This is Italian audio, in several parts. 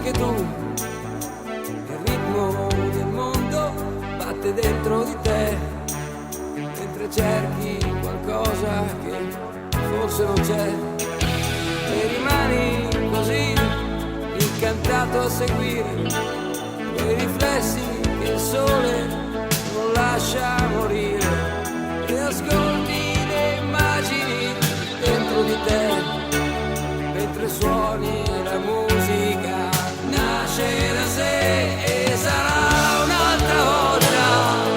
anche tu. Il ritmo del mondo batte dentro di te, mentre cerchi qualcosa che forse non c'è, e rimani così incantato a seguire quei riflessi che il sole non lascia morire, e ascolti le immagini dentro di te, mentre suoni la musica nasce da sé, e sarà un'altra volta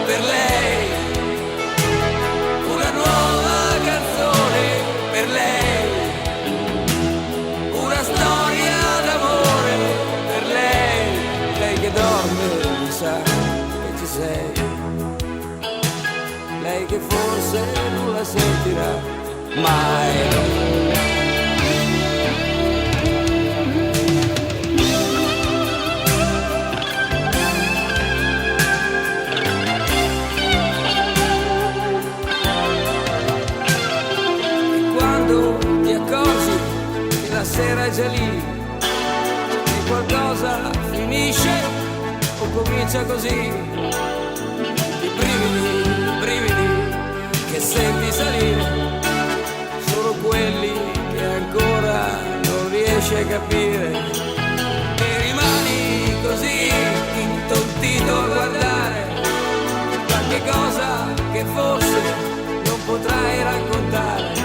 per lei, una nuova canzone per lei, una storia d'amore per lei, lei che dorme mi sa che ci sei, lei che forse non la sentirà mai. Ti accorgi che la sera è già lì, e qualcosa finisce o comincia così, i brividi che senti salire sono quelli che ancora non riesci a capire, e rimani così intontito a guardare qualche cosa che forse non potrai raccontare,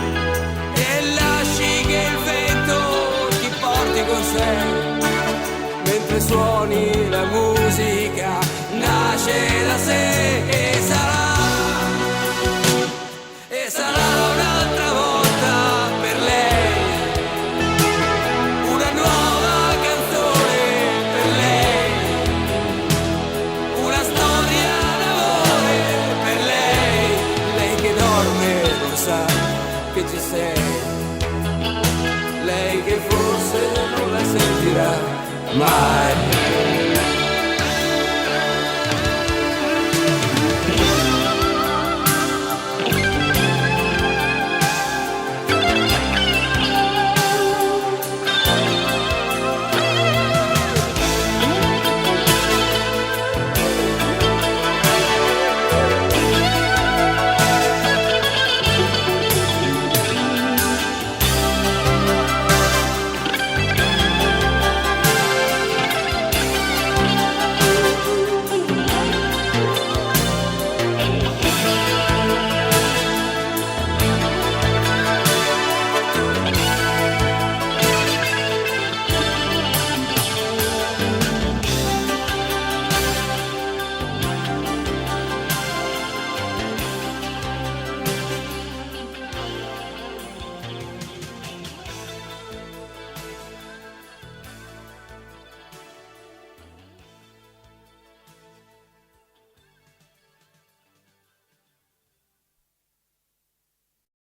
che il vento ti porti con sé, mentre suoni la musica nasce da sé, e sarà un'altra volta per lei, una nuova canzone per lei, una storia d'amore per lei, lei che dorme non sa che ci sei, lei che forse non la sentirà mai.